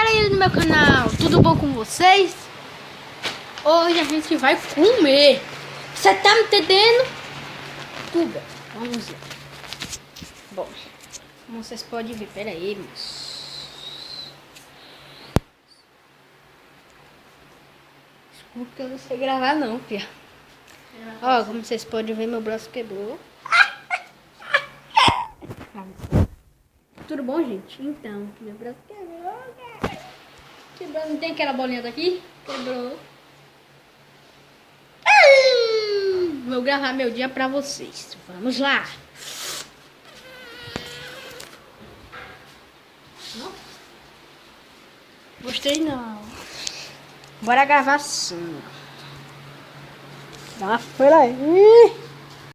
galera do meu canal, tudo bom com vocês? Hoje a gente vai comer. Você tá me entendendo? Tudo. Vamos ver. Bom, como vocês podem ver, pera aí, mas... Desculpa que eu não sei gravar não, pia. Ó, como vocês podem ver, meu braço quebrou. Tudo bom, gente? Então, meu braço quebrou, cara. Quebrou, não tem aquela bolinha daqui? Quebrou. Vou gravar meu dia pra vocês. Vamos lá. Não? Gostei não. Bora gravar sim. Dá uma folha aí.